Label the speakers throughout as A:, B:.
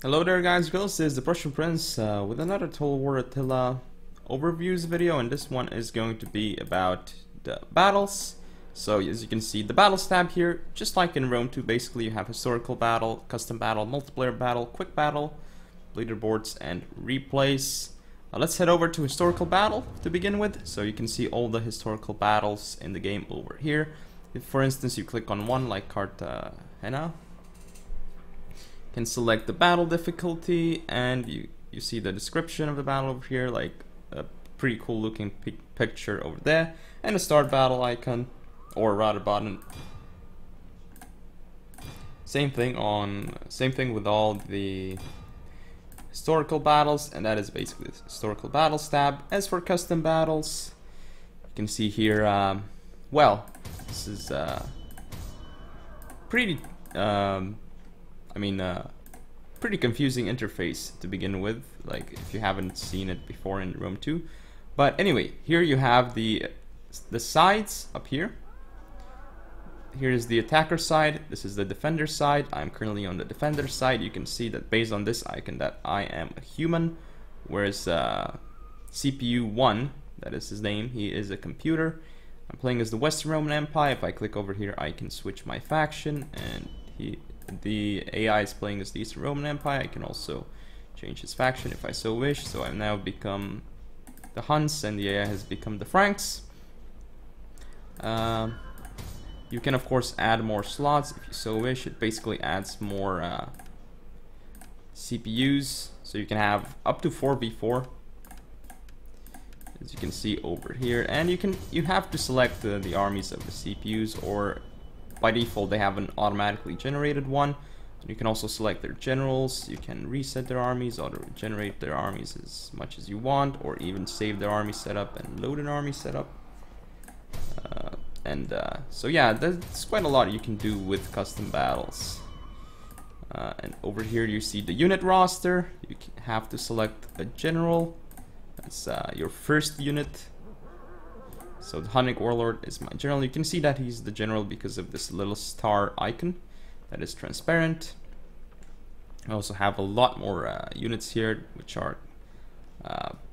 A: Hello there guys, this is the Prussian Prince with another Total War Attila overviews video, and this one is going to be about the battles. So as you can see, the battles tab here, just like in Rome 2, basically you have historical battle, custom battle, multiplayer battle, quick battle, leaderboards, and replays. Let's head over to historical battle to begin with, so you can see all the historical battles in the game over here. If for instance you click on one like Cartagena, can select the battle difficulty, and you see the description of the battle over here, like a pretty cool looking picture over there, and a start battle icon, or rather button. Same thing with all the historical battles, and that is basically the historical battles tab. As for custom battles, you can see here, well, this is pretty pretty confusing interface to begin with, like if you haven't seen it before in Rome 2. But anyway, here you have the sides up here. Here is the attacker side, this is the defender side. I'm currently on the defender side. You can see that based on this icon that I am a human, whereas CPU 1, that is his name, he is a computer. I'm playing as the Western Roman Empire. If I click over here, I can switch my faction, and the AI is playing as the Eastern Roman Empire. I can also change his faction if I so wish. So I've now become the Huns, and the AI has become the Franks. You can of course add more slots if you so wish. It basically adds more CPUs, so you can have up to 4v4, as you can see over here. And you have to select the armies of the CPUs, or by default they have an automatically generated one. You can also select their generals. You can reset their armies, auto-generate their armies as much as you want, or even save their army setup and load an army setup. So yeah, there's quite a lot you can do with custom battles. And over here you see the unit roster. You have to select a general. That's your first unit. So the Hunnic Warlord is my general. You can see that he's the general because of this little star icon that is transparent. I also have a lot more units here, which are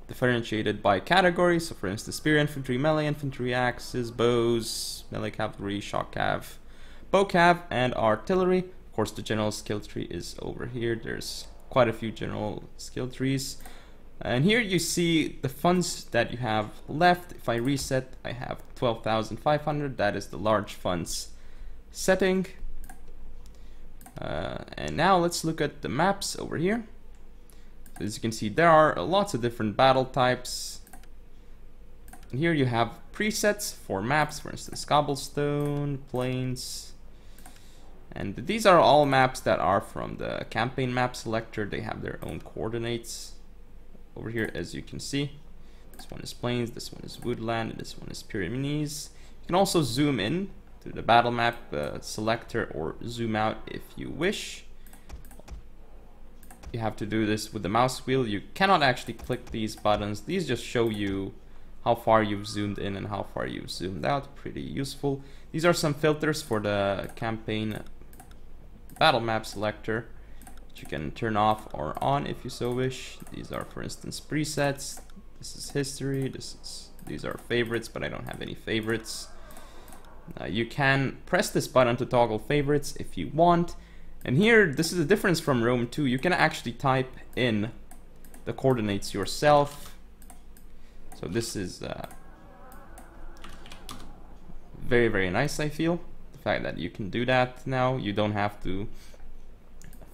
A: differentiated by category. So for instance, spear infantry, melee infantry, axes, bows, melee cavalry, shock cav, bow cav, and artillery. Of course, the general skill tree is over here. There's quite a few general skill trees. And here you see the funds that you have left. If I reset, I have 12,500. That is the large funds setting. And now let's look at the maps over here. As you can see, there are lots of different battle types. And here you have presets for maps, for instance, cobblestone, plains. And these are all maps that are from the campaign map selector. They have their own coordinates over here, as you can see. This one is plains, this one is woodland, and this one is Pyrenees. You can also zoom in to the battle map selector, or zoom out if you wish. You have to do this with the mouse wheel. You cannot actually click these buttons. These just show you how far you've zoomed in and how far you've zoomed out. Pretty useful. These are some filters for the campaign battle map selector, which you can turn off or on if you so wish. These are, for instance, presets. This is history. These are favorites, but I don't have any favorites. You can press this button to toggle favorites if you want. And here, this is a difference from Rome 2. You can actually type in the coordinates yourself. So this is very, very nice, I feel. The fact that you can do that now. You don't have to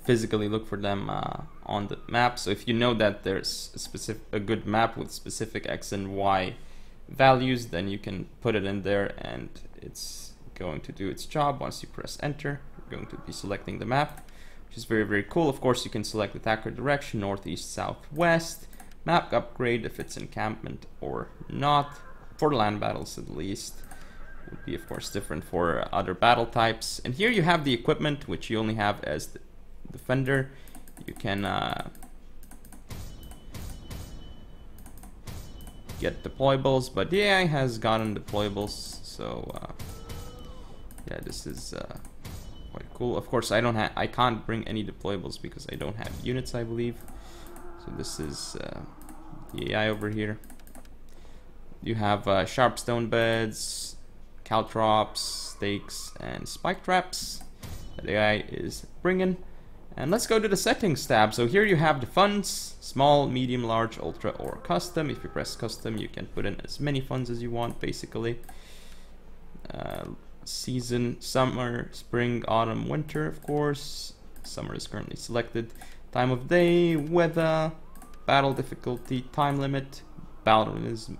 A: physically look for them on the map. So if you know that there's a good map with specific X and Y values, then you can put it in there and it's going to do its job. Once you press enter, you're going to be selecting the map, which is very, very cool. Of course, you can select attacker direction, northeast, southwest, map upgrade if it's encampment or not, for land battles at least. Would be of course different for other battle types. And here you have the equipment, which you only have as the defender. You can get deployables, but the AI has gotten deployables, so yeah, this is quite cool. Of course, I can't bring any deployables because I don't have units, I believe. So this is the AI over here. You have sharp stone beds, caltrops, stakes, and spike traps that AI is bringing. And let's go to the settings tab. So here you have the funds, small, medium, large, ultra, or custom. If you press custom, you can put in as many funds as you want, basically. Season, summer, spring, autumn, winter, of course. Summer is currently selected. Time of day, weather, battle difficulty, time limit, battle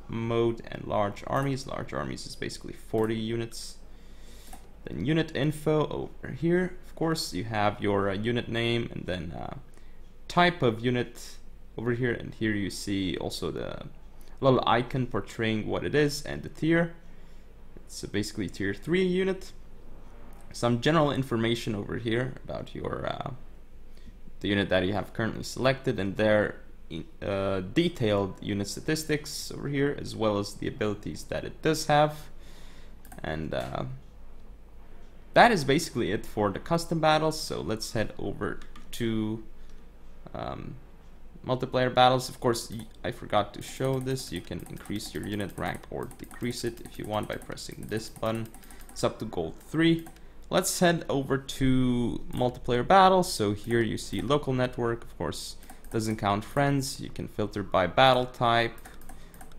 A: mode, and large armies. Large armies is basically 40 units. Then unit info over here. Of course, you have your unit name and then type of unit over here. And here you see also the little icon portraying what it is and the tier. It's basically tier 3 unit. Some general information over here about your the unit that you have currently selected, and their detailed unit statistics over here, as well as the abilities that it does have. And that is basically it for the custom battles. So let's head over to multiplayer battles. Of course, I forgot to show this. You can increase your unit rank or decrease it if you want by pressing this button. It's up to gold 3. Let's head over to multiplayer battles. So here you see local network. Of course, doesn't count friends. You can filter by battle type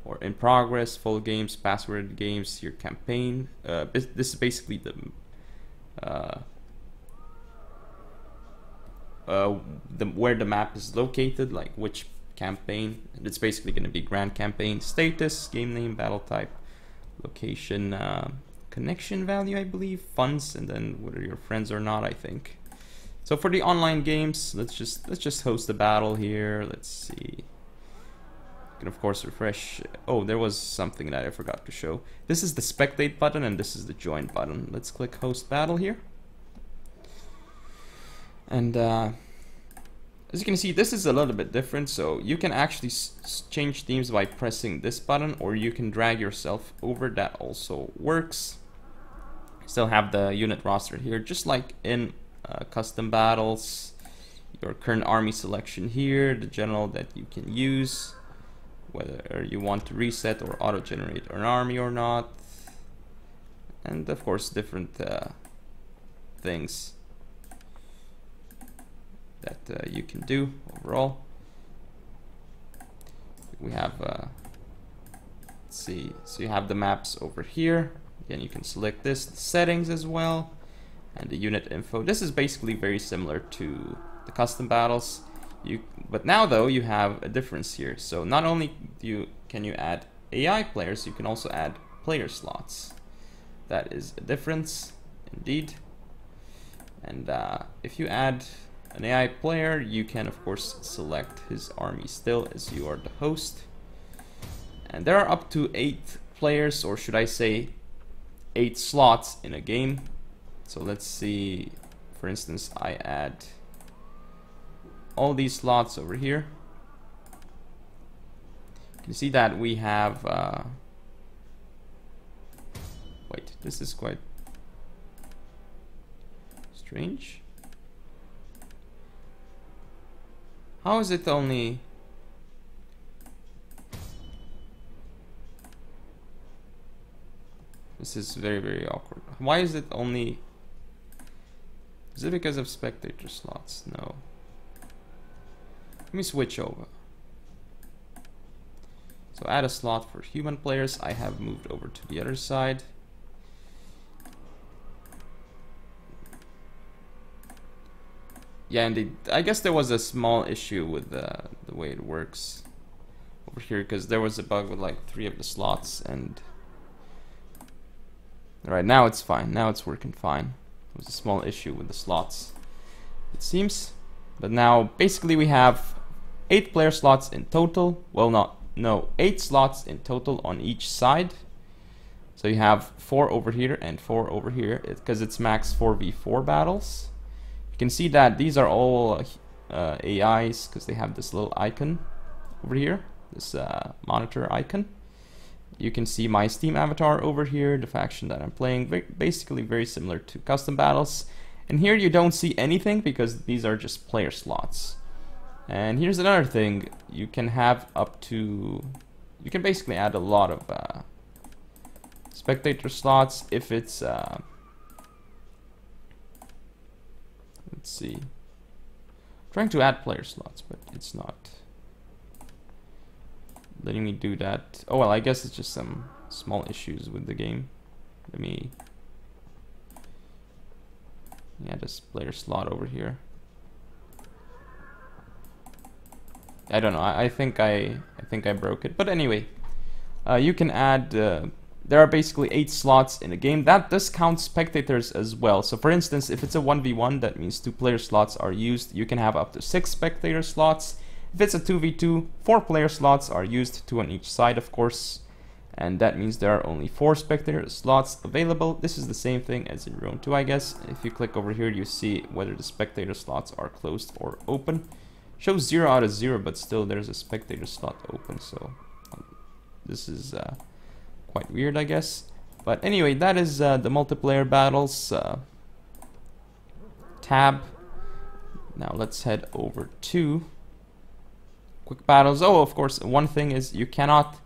A: or in progress, full games, password games, your campaign. This is basically the where the map is located, like which campaign. It's basically going to be grand campaign. Status, game name, battle type, location, connection value, I believe, funds, and then whether you're friends or not, I think. So for the online games, let's just host a battle here. Let's see. You can of course refresh. Oh, there was something that I forgot to show. This is the spectate button and this is the join button. Let's click host battle here. And as you can see, this is a little bit different. So you can actually change themes by pressing this button, or you can drag yourself over. That also works. Still have the unit roster here, just like in custom battles. Your current army selection here, the general that you can use, whether you want to reset or auto-generate an army or not, and of course different things that you can do overall. We have let's see, so you have the maps over here. Again, you can select this, the settings as well, and the unit info. This is basically very similar to the custom battles. But now though, you have a difference here. So not only can you add AI players, you can also add player slots. That is a difference indeed. And if you add an AI player, you can of course select his army still, as you are the host. And there are up to 8 players, or should I say 8 slots in a game. So let's see, for instance, I add all these slots over here. You can see that we have wait, this is quite strange. How is it only... This is very, very awkward. Why is it only... Is it because of spectator slots? No. Let me switch over. So add a slot for human players. I have moved over to the other side. Yeah, indeed. I guess there was a small issue with the way it works over here, because there was a bug with like 3 of the slots, and alright, now it's fine. Now it's working fine. There was a small issue with the slots, it seems. But now basically we have 8 player slots in total. Well, no, 8 slots in total on each side. So you have 4 over here and 4 over here, because it's max 4v4 battles. You can see that these are all AIs, because they have this little icon over here, this monitor icon. You can see my Steam avatar over here, the faction that I'm playing, basically very similar to custom battles. And here you don't see anything because these are just player slots. And here's another thing, you can have up to, you can basically add a lot of spectator slots if it's, let's see, I'm trying to add player slots, but it's not letting me do that. Oh well, I guess it's just some small issues with the game. Let me add this player slot over here. I don't know. I think I broke it. But anyway, you can add. There are basically 8 slots in a game. That does count spectators as well. So for instance, if it's a 1v1, that means 2 player slots are used. You can have up to 6 spectator slots. If it's a 2v2, 4 player slots are used, 2 on each side, of course. And that means there are only 4 spectator slots available. This is the same thing as in Rome 2, I guess. If you click over here, you see whether the spectator slots are closed or open. Shows 0 out of 0, but still there's a spectator slot open, so this is quite weird, I guess. But anyway, that is the multiplayer battles tab. Now let's head over to quick battles. Oh, of course, one thing is you cannot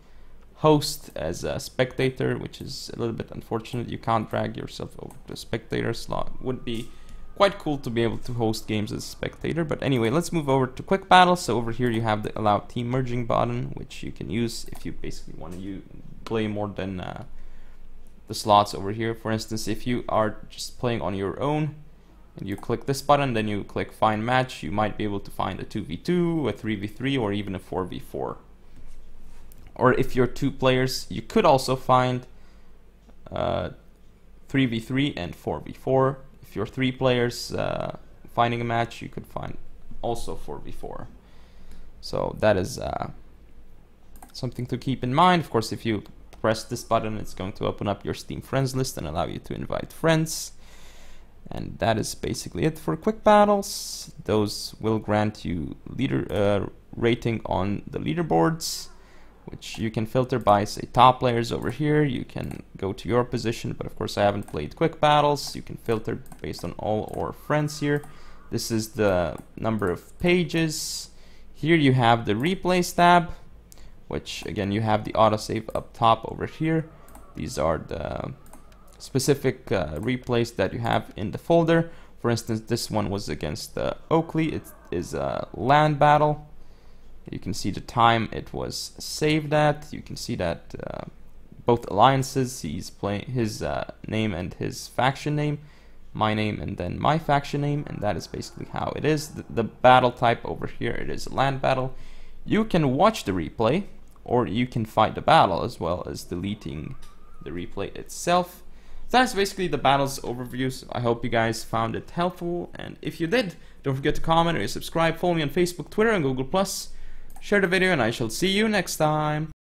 A: host as a spectator, which is a little bit unfortunate. You can't drag yourself over to a spectator slot. Would be quite cool to be able to host games as a spectator. But anyway, let's move over to quick battles. So over here you have the allow team merging button, which you can use if you basically want to play more than the slots over here. For instance, if you are just playing on your own and you click this button, then you click find match, you might be able to find a 2v2, a 3v3, or even a 4v4. Or if you're 2 players, you could also find 3v3 and 4v4. If you're 3 players finding a match, you could find also 4v4. So that is something to keep in mind. Of course, if you press this button, it's going to open up your Steam friends list and allow you to invite friends. And that is basically it for quick battles. Those will grant you leader rating on the leaderboards, which you can filter by, say, top players over here. You can go to your position, but of course I haven't played quick battles. You can filter based on all or friends here. This is the number of pages. Here you have the replays tab, which again you have the autosave up top over here. These are the specific replays that you have in the folder. For instance, this one was against Oakley. It is a land battle. You can see the time it was saved at. You can see that both alliances, he's playing his name and his faction name, my name and then my faction name, and that is basically how it is. The battle type over here, it is a land battle. You can watch the replay, or you can fight the battle as well as deleting the replay itself. So that's basically the battles overview. So I hope you guys found it helpful, and if you did, don't forget to comment or subscribe. Follow me on Facebook, Twitter, and Google+. Share the video, and I shall see you next time.